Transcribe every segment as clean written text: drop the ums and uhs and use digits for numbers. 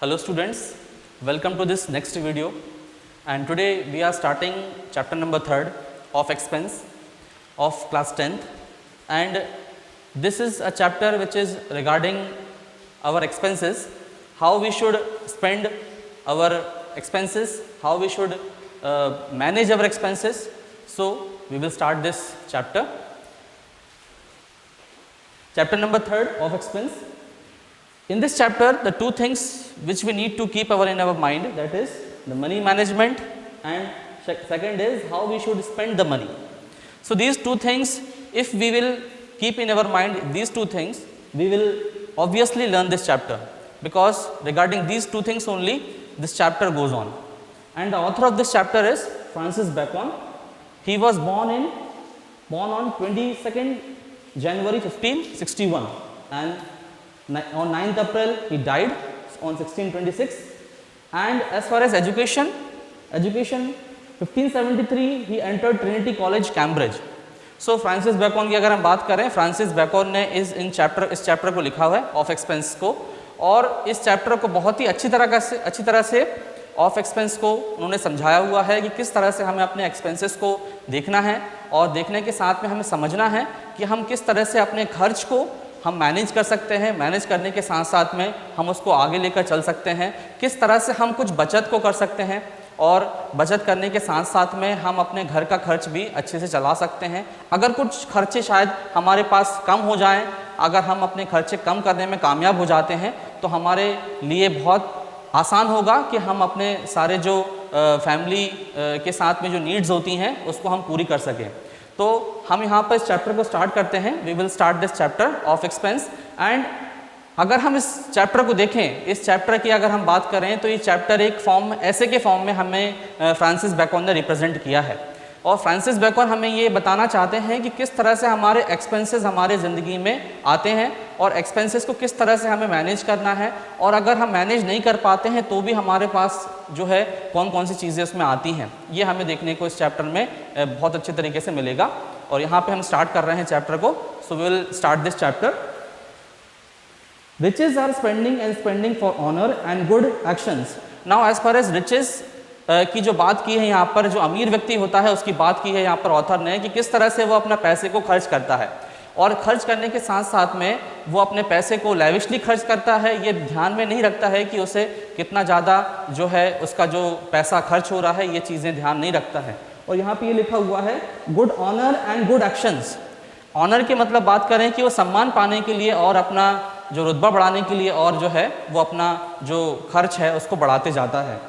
Hello students, welcome to this next video, and today we are starting chapter number 3rd of expense of class 10th, and this is a chapter which is regarding our expenses, how we should spend our expenses, how we should manage our expenses. So we will start this chapter. Chapter number 3rd of expense. In this chapter, the two things which we need to keep in our mind, that is the money management, and second is how we should spend the money. So these two things, if we will keep in our mind these two things, we will obviously learn this chapter, because regarding these two things only this chapter goes on. And the author of this chapter is Francis Bacon. He was born on 22nd January 1561, and on 9th April he died on 1626. And as far as education 1573 he entered Trinity College, Cambridge. So Francis bacon की अगर हम बात करें, Francis bacon ने इस chapter को लिखा हुआ है ऑफ एक्सपेंस को, और इस चैप्टर को बहुत ही अच्छी तरह से ऑफ एक्सपेंस को उन्होंने समझाया हुआ है कि किस तरह से हमें अपने एक्सपेंसेस को देखना है, और देखने के साथ में हमें समझना है कि हम किस तरह से अपने खर्च को हम मैनेज कर सकते हैं, मैनेज करने के साथ साथ में हम उसको आगे लेकर चल सकते हैं, किस तरह से हम कुछ बचत को कर सकते हैं, और बचत करने के साथ साथ में हम अपने घर का खर्च भी अच्छे से चला सकते हैं। अगर कुछ खर्चे शायद हमारे पास कम हो जाएं, अगर हम अपने खर्चे कम करने में कामयाब हो जाते हैं तो हमारे लिए बहुत आसान होगा कि हम अपने सारे जो फैमिली के साथ में जो नीड्स होती हैं उसको हम पूरी कर सकें। तो हम यहाँ पर इस चैप्टर को स्टार्ट करते हैं। We will start this chapter of expense. And अगर हम इस चैप्टर को देखें, इस चैप्टर की अगर हम बात करें तो ये चैप्टर एक ऐसे के फॉर्म में हमें फ्रांसिस बैकन ने रिप्रेजेंट किया है, और फ्रांसिस बैकन हमें ये बताना चाहते हैं कि किस तरह से हमारे एक्सपेंसेस हमारे ज़िंदगी में आते हैं और एक्सपेंसेस को किस तरह से हमें मैनेज करना है, और अगर हम मैनेज नहीं कर पाते हैं तो भी हमारे पास जो है कौन कौन सी चीज़ें उसमें आती हैं, ये हमें देखने को इस चैप्टर में बहुत अच्छे तरीके से मिलेगा। और यहाँ पे हम स्टार्ट कर रहे हैं चैप्टर को। So we will start this chapter. Riches are spending and spending for honour and good actions. Now as far as riches की जो बात की है यहाँ पर, जो अमीर व्यक्ति होता है उसकी बात की है यहाँ पर ऑथर ने कि किस तरह से वो अपना पैसे को खर्च करता है, और खर्च करने के साथ साथ में वो अपने पैसे को लैविशली खर्च करता है। ये ध्यान में नहीं रखता है कि उसे कितना ज़्यादा जो है उसका जो पैसा खर्च हो रहा है, ये चीज़ें ध्यान नहीं रखता है। और यहाँ पे ये लिखा हुआ है good honour and good actions. Honour की मतलब बात करें कि वो सम्मान पाने के लिए और अपना जो रुतबा बढ़ाने के लिए और जो है वो अपना जो खर्च है उसको बढ़ाते जाता है।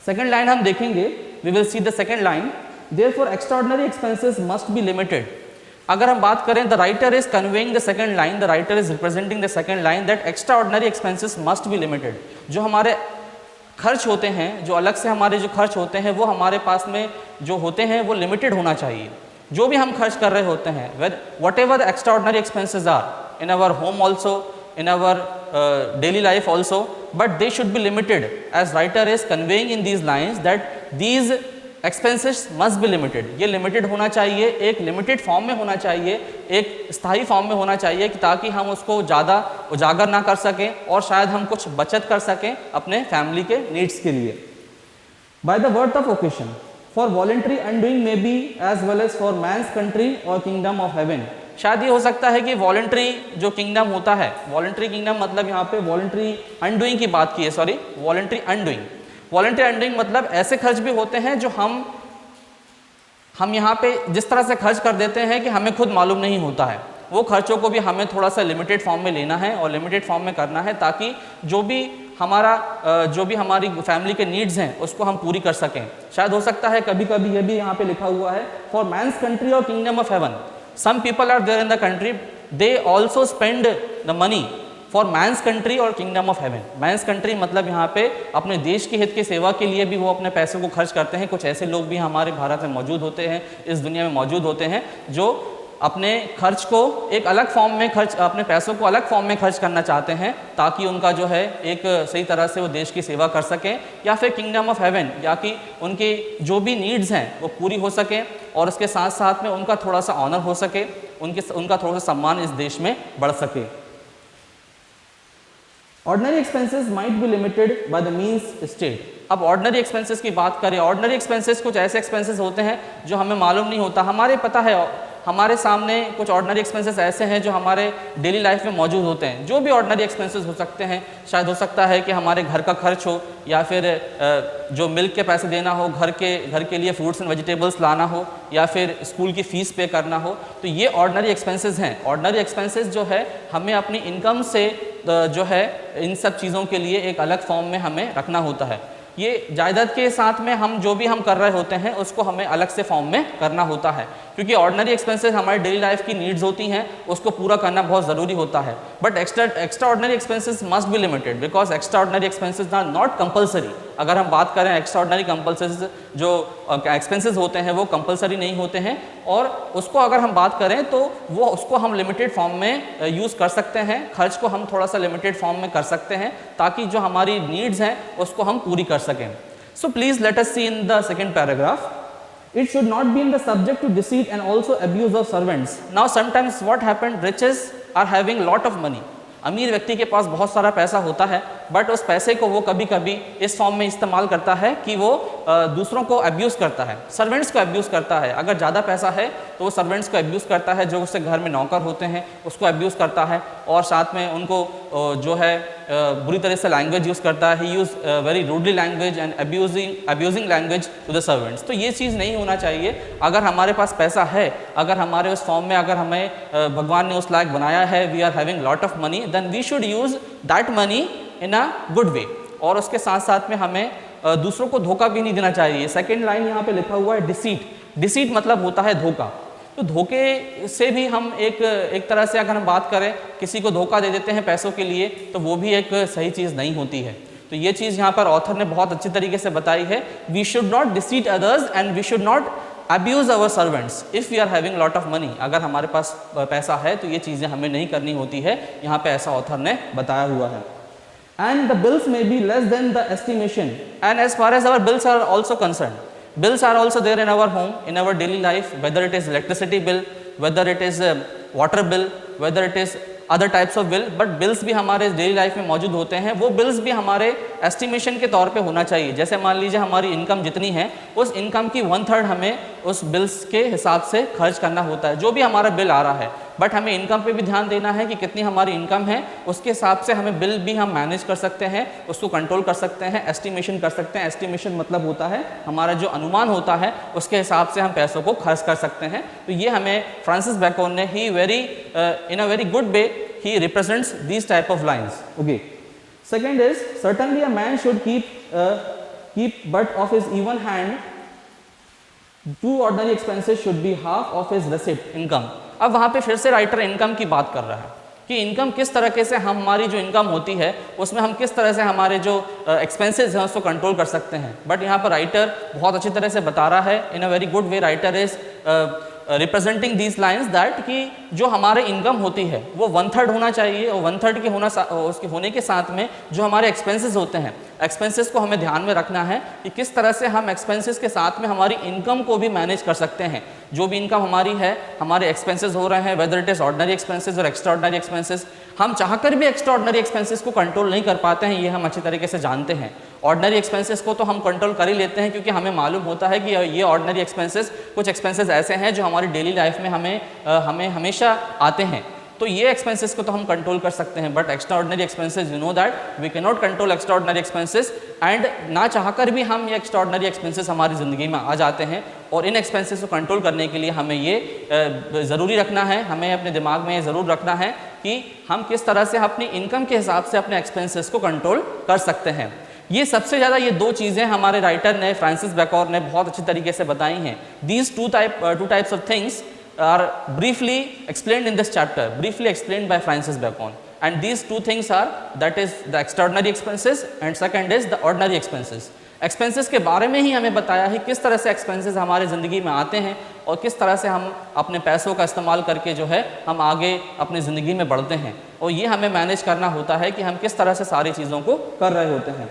सेकेंड लाइन हम देखेंगे, we will see the second line, therefore extraordinary expenses must be limited. अगर हम बात करें, the writer is conveying the second line, the writer is representing the second line that extraordinary expenses must be limited. जो हमारे खर्च होते हैं, जो अलग से हमारे जो खर्च होते हैं वो हमारे पास में जो होते हैं वो लिमिटेड होना चाहिए। जो भी हम खर्च कर रहे होते हैं, whatever the extraordinary expenses are in our home also, in our daily life also, but they should be limited, as writer is conveying in these lines that these expenses must be limited। ये limited होना चाहिए, एक limited form में होना चाहिए, एक स्थायी form में होना चाहिए, कि ताकि हम उसको ज़्यादा उजागर ना कर सकें और शायद हम कुछ बचत कर सकें अपने फैमिली के नीड्स के लिए। By the worth of occasion, for voluntary undoing may be as well as for man's country or kingdom of heaven। शायद ये हो सकता है कि वॉलंटरी जो किंगडम होता है, वॉलंटरी किंगडम मतलब यहाँ पे वॉलंटरी अनडूइंग की बात की है, सॉरी वॉलंटरी अनडूइंग मतलब ऐसे खर्च भी होते हैं जो हम यहाँ पे जिस तरह से खर्च कर देते हैं कि हमें खुद मालूम नहीं होता है। वो खर्चों को भी हमें थोड़ा सा लिमिटेड फॉर्म में लेना है और लिमिटेड फॉर्म में करना है, ताकि जो भी हमारी फैमिली के नीड्स हैं उसको हम पूरी कर सकें। शायद हो सकता है कभी कभी ये भी यहाँ पे लिखा हुआ है फॉर मैंस कंट्री और kingdom of haven. Some people are there in the country, they also spend the money for man's country और kingdom of heaven। man's country मतलब यहाँ पे अपने देश के हित की सेवा के लिए भी वो अपने पैसे को खर्च करते हैं। कुछ ऐसे लोग भी हमारे भारत में मौजूद होते हैं, इस दुनिया में मौजूद होते हैं, जो अपने खर्च को एक अलग फॉर्म में अपने पैसों को अलग फॉर्म में खर्च करना चाहते हैं, ताकि उनका जो है एक सही तरह से वो देश की सेवा कर सकें, या फिर किंगडम ऑफ हेवन, या कि उनकी जो भी नीड्स हैं वो पूरी हो सकें, और उसके साथ साथ में उनका थोड़ा सा ऑनर हो सके, उनका थोड़ा सा सम्मान इस देश में बढ़ सके। Ordinary expenses might be limited by the means state. अब ऑर्डिनरी एक्सपेंसेस की बात करें, ऑर्डिनरी एक्सपेंसेस कुछ ऐसे एक्सपेंसेस होते हैं जो हमें मालूम नहीं होता, हमारे पता है हमारे सामने कुछ ऑर्डिनरी एक्सपेंसेस ऐसे हैं जो हमारे डेली लाइफ में मौजूद होते हैं। जो भी ऑर्डिनरी एक्सपेंसेस हो सकते हैं, शायद हो सकता है कि हमारे घर का खर्च हो, या फिर जो मिल्क के पैसे देना हो, घर के लिए फ्रूट्स एंड वेजिटेबल्स लाना हो, या फिर स्कूल की फ़ीस पे करना हो, तो ये ऑर्डिनरी एक्सपेंसेस हैं। ऑर्डिनरी एक्सपेंसेस जो है हमें अपनी इनकम से जो है इन सब चीज़ों के लिए एक अलग फॉर्म में हमें रखना होता है। ये जायदाद के साथ में हम जो भी हम कर रहे होते हैं उसको हमें अलग से फॉर्म में करना होता है, क्योंकि ऑर्डिनरी एक्सपेंसेस हमारी डेली लाइफ की नीड्स होती हैं, उसको पूरा करना बहुत ज़रूरी होता है। But extraordinary expenses must be limited, because extraordinary expenses are not compulsory. अगर हम बात करें एक्स्ट्रा ऑर्डिनरी कंपल्सरी जो एक्सपेंसेस होते हैं वो कंपलसरी नहीं होते हैं, और उसको अगर हम बात करें तो वो उसको हम लिमिटेड फॉर्म में यूज़ कर सकते हैं, खर्च को हम थोड़ा सा लिमिटेड फॉर्म में कर सकते हैं ताकि जो हमारी नीड्स हैं उसको हम पूरी कर सकें। So please let us see in the second paragraph. It should not be in the subject to deceit and also abuse of servants. Now sometimes what happened, riches are having lot of money. अमीर व्यक्ति के पास बहुत सारा पैसा होता है, but उस पैसे को वो कभी कभी इस फॉर्म में इस्तेमाल करता है कि वो दूसरों को अब्यूज़ करता है, सर्वेंट्स को अब्यूज़ करता है। अगर ज़्यादा पैसा है तो वो सर्वेंट्स को अब्यूज़ करता है, जो उससे घर में नौकर होते हैं उसको अब्यूज़ करता है, और साथ में उनको जो है बुरी तरह से लैंग्वेज यूज़ करता है। He use very rudely language and abusing language to the servants. तो ये चीज़ नहीं होना चाहिए। अगर हमारे पास पैसा है, अगर हमारे उस फॉर्म में अगर हमें भगवान ने उस लायक बनाया है, we are having lot of money, then we should use that money in a good way. और उसके साथ साथ में हमें दूसरों को धोखा भी नहीं देना चाहिए। सेकेंड लाइन यहाँ पे लिखा हुआ है डिसीट। डिसीट मतलब होता है धोखा। तो धोखे से भी हम एक तरह से अगर हम बात करें, किसी को धोखा दे देते हैं पैसों के लिए, तो वो भी एक सही चीज़ नहीं होती है। तो ये चीज़ यहाँ पर ऑथर ने बहुत अच्छी तरीके से बताई है। We should not deceit others and we should not abuse our servants if we are having lot of money. अगर हमारे पास पैसा है तो ये चीज़ें हमें नहीं करनी होती है, यहाँ पे ऐसा ऑथर ने बताया हुआ है। And the bills may be less than the estimation. And as far as our bills are also concerned, bills are also there in our home, in our daily life, whether it is electricity bill, whether it is water bill, whether it is other types of bill. But bills भी हमारे daily life में मौजूद होते हैं। वो bills भी हमारे estimation के तौर पे होना चाहिए। जैसे मान लीजिए हमारी इनकम जितनी है, उस इनकम की 1/3 हमें उस बिल्स के हिसाब से खर्च करना होता है, जो भी हमारा बिल आ रहा है। बट हमें इनकम पे भी ध्यान देना है कि कितनी हमारी इनकम है, उसके हिसाब से हमें बिल भी हम मैनेज कर सकते हैं, उसको कंट्रोल कर सकते हैं, एस्टिमेशन कर सकते हैं। एस्टिमेशन मतलब होता है हमारा जो अनुमान होता है, उसके हिसाब से हम पैसों को खर्च कर सकते हैं। तो ये हमें फ्रांसिस बैकन ने ही in a very good way he represents these type of lines. Okay. Second is, certainly a man should keep but of his even hand. Two ordinary expenses should be half of his receipt income. अब वहाँ पे फिर से writer income की बात कर रहा है कि इनकम किस तरह से हमारी जो इनकम होती है उसमें हम किस तरह से हमारे जो एक्सपेंसेस हैं उसको कंट्रोल कर सकते हैं। बट यहाँ पर राइटर बहुत अच्छी तरह से बता रहा है, in a very good way writer is representing these lines that कि जो हमारे इनकम होती है वो 1/3 होना चाहिए, और 1/3 के उसके होने के साथ में जो हमारे एक्सपेंसेस होते हैं, एक्सपेंसेस को हमें ध्यान में रखना है कि किस तरह से हम एक्सपेंसेस के साथ में हमारी इनकम को भी मैनेज कर सकते हैं। जो भी इनकम हमारी है, हमारे एक्सपेंसेस हो रहे हैं, weather it is ordinary expenses और एक्स्ट्रा ऑर्डिनरी एक्सपेंसेस, हम चाहकर भी एक्स्ट्रा ऑर्डिनरी एक्सपेंसेस को कंट्रोल नहीं कर पाते हैं, ये हम अच्छी तरीके से जानते हैं। ऑर्डिनरी एक्सपेंसेस को तो हम कंट्रोल कर ही लेते हैं, क्योंकि हमें मालूम होता है कि ये ऑर्डिनरी एक्सपेंसेस, कुछ एक्सपेंसेस ऐसे हैं जो हमारी डेली लाइफ में हमें हमेशा आते हैं। तो ये एक्सपेंसेस को तो हम कंट्रोल कर सकते हैं, but extraordinary expenses, you know that we can not control extraordinary expenses, and ना चाहकर भी हम ये एक्स्ट्रा ऑर्डिनरी एक्सपेंसेस हमारी ज़िंदगी में आ जाते हैं। और इन एक्सपेंसेस को कंट्रोल करने के लिए हमें ये ज़रूरी रखना है, हमें अपने दिमाग में ये ज़रूर रखना है कि हम किस तरह से अपनी इनकम के हिसाब से अपने एक्सपेंसेस को कंट्रोल कर सकते हैं। ये सबसे ज़्यादा ये दो चीज़ें हमारे राइटर ने, फ्रांसिस बैकन ने बहुत अच्छी तरीके से बताई हैं। These two types of things are briefly explained in this chapter, briefly explained by Francis Bacon, and these two things are, that is the extraordinary expenses and second is the ordinary expenses. Expenses के बारे में ही हमें बताया है किस तरह से expenses हमारे ज़िंदगी में आते हैं और किस तरह से हम अपने पैसों का इस्तेमाल करके जो है हम आगे अपनी ज़िंदगी में बढ़ते हैं, और ये हमें मैनेज करना होता है कि हम किस तरह से सारी चीज़ों को कर रहे होते हैं।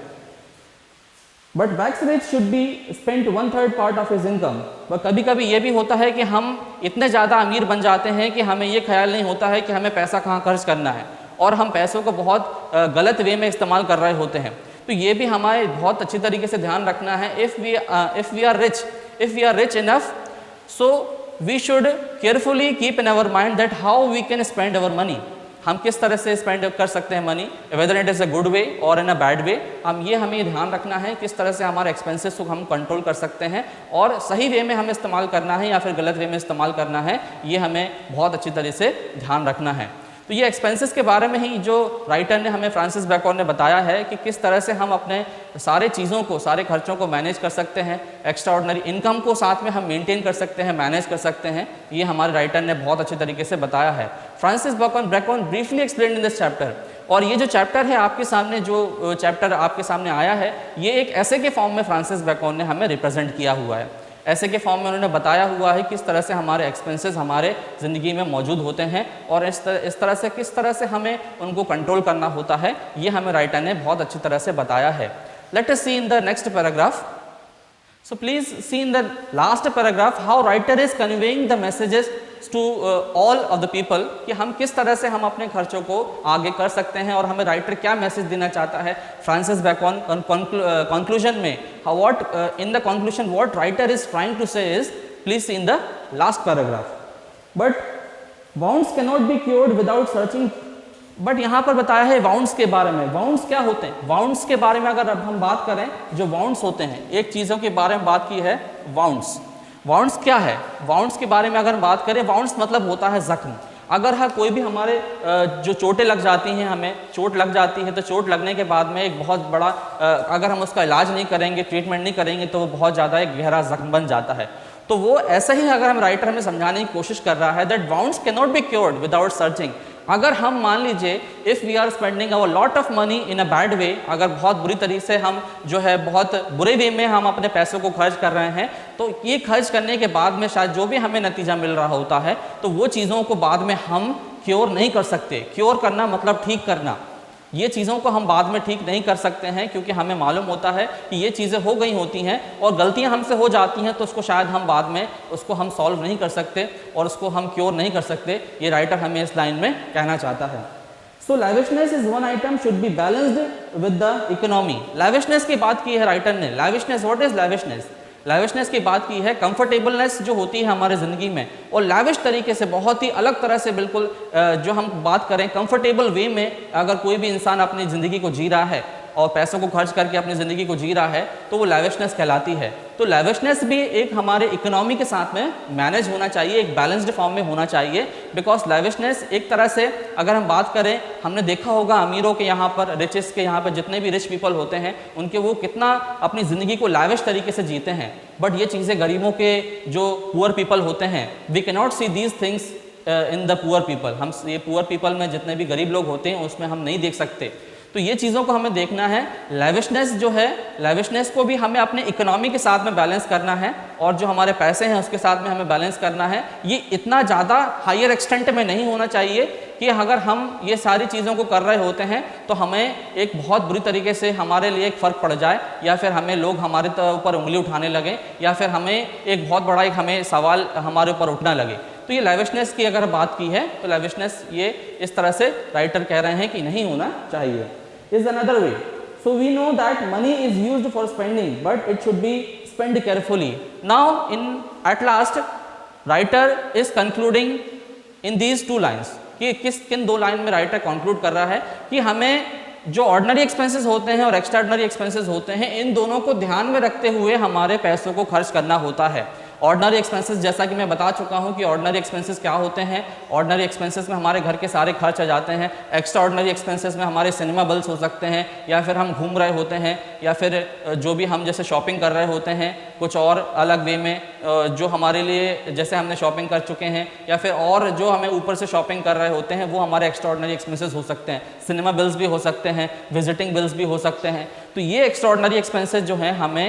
But wax should be spent 1/3 part of his income. पर कभी कभी ये भी होता है कि हम इतने ज़्यादा अमीर बन जाते हैं कि हमें ये ख्याल नहीं होता है कि हमें पैसा कहाँ खर्च करना है, और हम पैसों को बहुत गलत वे में इस्तेमाल कर रहे होते हैं। तो ये भी हमारे बहुत अच्छी तरीके से ध्यान रखना है। If we are rich enough, so we should carefully keep in our mind that how we can spend our money. हम किस तरह से स्पेंड कर सकते हैं money, whether it is a good way और इन अ बैड वे। हमें ध्यान रखना है किस तरह से हमारे एक्सपेंसेस को हम कंट्रोल कर सकते हैं और सही वे में हमें इस्तेमाल करना है या फिर गलत वे में इस्तेमाल करना है, ये हमें बहुत अच्छी तरह से ध्यान रखना है। तो ये एक्सपेंसेस के बारे में ही जो राइटर ने हमें, फ्रांसिस बैकन ने बताया है कि किस तरह से हम अपने सारे चीज़ों को, सारे खर्चों को मैनेज कर सकते हैं, एक्स्ट्रा ऑर्डिनरी इनकम को साथ में हम मेंटेन कर सकते हैं, मैनेज कर सकते हैं। ये हमारे राइटर ने बहुत अच्छे तरीके से बताया है। Francis bacon briefly explain in this chapter. और ये जो चैप्टर है आपके सामने, जो चैप्टर आपके सामने आया है, ये एक ऐसे के फॉर्म में फ्रांसिस बैकन ने हमें रिप्रेजेंट किया हुआ है। ऐसे के फॉर्म में उन्होंने बताया हुआ है किस तरह से हमारे एक्सपेंसेस हमारे ज़िंदगी में मौजूद होते हैं और इस तरह से किस तरह से हमें उनको कंट्रोल करना होता है, ये हमें राइटर ने बहुत अच्छी तरह से बताया है। Let us see in the next paragraph. So please see in the last paragraph how writer is conveying the messages to all of the people, कि हम किस तरह से हम अपने खर्चों को आगे कर सकते हैं और हमें राइटर क्या मैसेज देना चाहता है। फ्रांसिस बैकन कंक्लूजन में in the conclusion what writer is trying to say is, please see in the last paragraph, but wounds cannot be cured without searching। But यहाँ पर बताया है वाउंड्स के बारे में। वाउंड्स क्या होते हैं? वाउंड्स के बारे में अगर अब हम बात करें, जो वाउंड्स होते हैं, एक चीज़ों के बारे में बात की है, वाउंड्स। वाउंड्स क्या है? वाउंड्स के बारे में अगर हम बात करें, वाउंड्स मतलब होता है जख्म। अगर कोई भी हमारे जो चोटें लग जाती हैं, हमें चोट लग जाती है, तो चोट लगने के बाद में एक बहुत बड़ा, अगर हम उसका इलाज नहीं करेंगे, ट्रीटमेंट नहीं करेंगे, तो वो बहुत ज़्यादा एक गहरा जख्म बन जाता है। तो वो ऐसा ही अगर हम राइटर हमें समझाने की कोशिश कर रहा है that wounds can not be cured without searching. अगर हम मान लीजिए if we are spending our lot of money in a bad way, अगर बहुत बुरी तरीके से हम जो है बहुत बुरे वे में हम अपने पैसों को खर्च कर रहे हैं, तो ये खर्च करने के बाद में शायद जो भी हमें नतीजा मिल रहा होता है, तो वो चीज़ों को बाद में हम क्योर नहीं कर सकते। क्योर करना मतलब ठीक करना। ये चीज़ों को हम बाद में ठीक नहीं कर सकते हैं, क्योंकि हमें मालूम होता है कि ये चीज़ें हो गई होती हैं और गलतियां हमसे हो जाती हैं, तो उसको शायद हम बाद में उसको हम सॉल्व नहीं कर सकते और उसको हम क्योर नहीं कर सकते। ये राइटर हमें इस लाइन में कहना चाहता है। So lavishness is one item should be balanced with the economy. Lavishness की बात की है राइटर ने। लैविशनेस, व्हाट इज लैविशनेस? लैविशनेस की बात की है कंफर्टेबलनेस जो होती है हमारे ज़िंदगी में, और लैविश तरीके से, बहुत ही अलग तरह से, बिल्कुल जो हम बात करें कंफर्टेबल वे में अगर कोई भी इंसान अपनी ज़िंदगी को जी रहा है और पैसों को खर्च करके अपनी ज़िंदगी को जी रहा है, तो वो लैविशनेस कहलाती है। तो लैविशनेस भी एक हमारे इकोनॉमी के साथ में मैनेज होना चाहिए, एक बैलेंस्ड फॉर्म में होना चाहिए। बिकॉज लैविशनेस एक तरह से अगर हम बात करें, हमने देखा होगा अमीरों के यहाँ पर, रिचेस के यहाँ पर, जितने भी रिच पीपल होते हैं उनके वो कितना अपनी ज़िंदगी को लैविश तरीके से जीते हैं। बट ये चीज़ें गरीबों के जो पुअर पीपल होते हैं, we can not see these things in the poor people. हम ये पुअर पीपल में जितने भी गरीब लोग होते हैं उसमें हम नहीं देख सकते। तो ये चीज़ों को हमें देखना है। लैविशनेस जो है, लैविशनेस को भी हमें अपने इकोनॉमी के साथ में बैलेंस करना है और जो हमारे पैसे हैं उसके साथ में हमें बैलेंस करना है। ये इतना ज़्यादा हायर एक्सटेंट में नहीं होना चाहिए कि अगर हम ये सारी चीज़ों को कर रहे होते हैं तो हमें एक बहुत बुरी तरीके से हमारे लिए एक फ़र्क पड़ जाए, या फिर हमें लोग हमारे ऊपर उंगली उठाने लगें, या फिर हमें एक बहुत बड़ा एक हमें सवाल हमारे ऊपर उठना लगे। तो ये लैविशनेस की अगर बात की है तो लैविशनेस ये इस तरह से राइटर कह रहे हैं कि नहीं होना चाहिए। Is another way. So we know that money is used for spending but it should be spend carefully. Now in at last writer is concluding in these two lines, कि किन दो लाइन में राइटर कंक्लूड कर रहा है कि हमें जो ऑर्डिनरी एक्सपेंसेस होते हैं और एक्स्ट्रा ऑर्डिनरी एक्सपेंसेस होते हैं, इन दोनों को ध्यान में रखते हुए हमारे पैसों को खर्च करना होता है। ऑर्डिनरी एक्सपेंसेस, जैसा कि मैं बता चुका हूं कि ऑर्डिनरी एक्सपेंसेस क्या होते हैं। ऑर्डिनरी एक्सपेंसेस में हमारे घर के सारे खर्च आ जाते हैं। एक्स्ट्रा ऑर्डिनरी एक्सपेंसेस में हमारे सिनेमा बिल्स हो सकते हैं, या फिर हम घूम रहे होते हैं, या फिर जो भी हम जैसे शॉपिंग कर रहे होते हैं कुछ और अलग वे में, जो हमारे लिए जैसे हमने शॉपिंग कर चुके हैं, या फिर और जो हमें ऊपर से शॉपिंग कर रहे होते हैं, वो हमारे एक्स्ट्रा ऑर्डिनरी एक्सपेंसेस हो सकते हैं। सिनेमा बिल्स भी हो सकते हैं, विजिटिंग बिल्स भी हो सकते हैं। तो ये एक्स्ट्रा ऑर्डिनरी एक्सपेंसेस जो हैं, हमें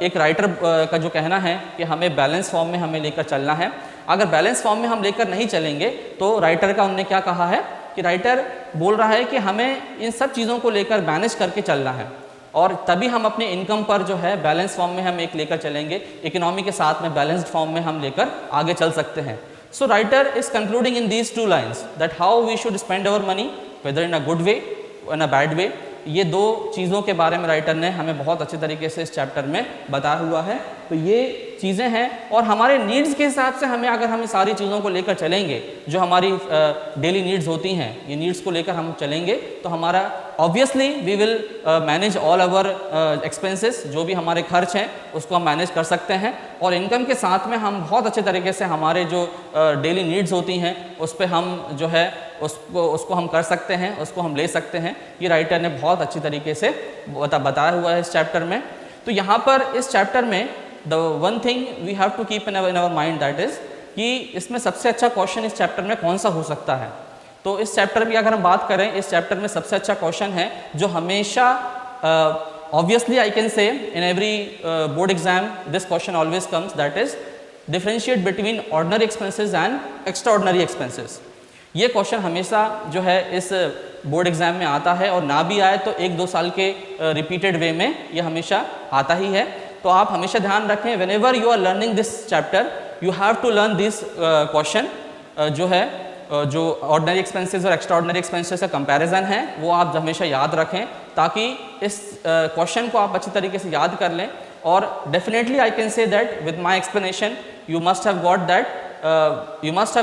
एक राइटर का जो कहना है कि हमें बैलेंस फॉर्म में हमें लेकर चलना है। अगर बैलेंस फॉर्म में हम लेकर नहीं चलेंगे तो राइटर का उन्होंने क्या कहा है कि राइटर बोल रहा है कि हमें इन सब चीज़ों को लेकर मैनेज करके चलना है, और तभी हम अपने इनकम पर जो है बैलेंस फॉर्म में हम एक लेकर चलेंगे, इकोनॉमी के साथ में बैलेंस्ड फॉर्म में हम लेकर आगे चल सकते हैं। So writer is concluding in these two lines that how we should spend our money, whether in a good way or in a bad way। ये दो चीज़ों के बारे में राइटर ने हमें बहुत अच्छे तरीके से इस चैप्टर में बताया हुआ है। तो ये चीज़ें हैं और हमारे नीड्स के हिसाब से हमें, अगर हम सारी चीज़ों को लेकर चलेंगे, जो हमारी डेली नीड्स होती हैं, ये नीड्स को लेकर हम चलेंगे तो हमारा obviously we will manage all our expenses, जो भी हमारे खर्च हैं उसको हम मैनेज कर सकते हैं। और इनकम के साथ में हम बहुत अच्छे तरीके से हमारे जो डेली नीड्स होती हैं उस पर हम जो है उसको हम कर सकते हैं, उसको हम ले सकते हैं। ये राइटर ने बहुत अच्छी तरीके से बताया हुआ है इस चैप्टर में। तो यहाँ पर इस चैप्टर में the one thing we have to keep in our mind that is कि इसमें सबसे अच्छा क्वेश्चन इस चैप्टर में कौन सा हो सकता है। तो इस चैप्टर की अगर हम बात करें, इस चैप्टर में सबसे अच्छा क्वेश्चन है जो हमेशा obviously I can say in every board exam this question always comes, that is differentiate between ordinary expenses and extra ordinary expenses. ये क्वेश्चन हमेशा जो है इस बोर्ड एग्जाम में आता है और ना भी आए तो 1-2 साल के रिपीटेड वे में ये हमेशा आता ही है। तो आप हमेशा ध्यान रखें, whenever you are learning this chapter you have to learn this question, जो है जो ऑर्डिनरी एक्सपेंसेस और एक्स्ट्रा ऑर्डिनरी एक्सपेंसेस का कंपैरिजन है वो आप हमेशा याद रखें, ताकि इस क्वेश्चन को आप अच्छी तरीके से याद कर लें। और definitely I can say that with my explanation you must have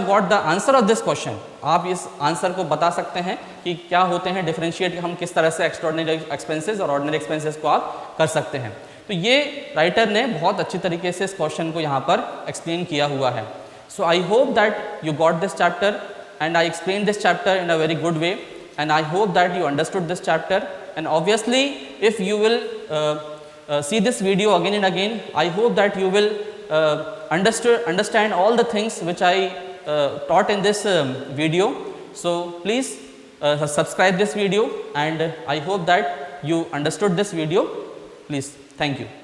got the answer of this question. आप इस आंसर को बता सकते हैं कि क्या होते हैं, डिफरेंशिएट हम किस तरह से एक्स्ट्राऑर्डिनरी एक्सपेंसेस और ऑर्डिनरी एक्सपेंसेस को आप कर सकते हैं। तो ये राइटर ने बहुत अच्छी तरीके से इस क्वेश्चन को यहाँ पर एक्सप्लेन किया हुआ है। So I hope that you got this chapter and I explained this chapter in a very good way, and I hope that you understood this chapter. And obviously if you will see this video again and again, I hope that you will understand all the things which I taught in this video. So please subscribe this video, and I hope that you understood this video. Please, thank you.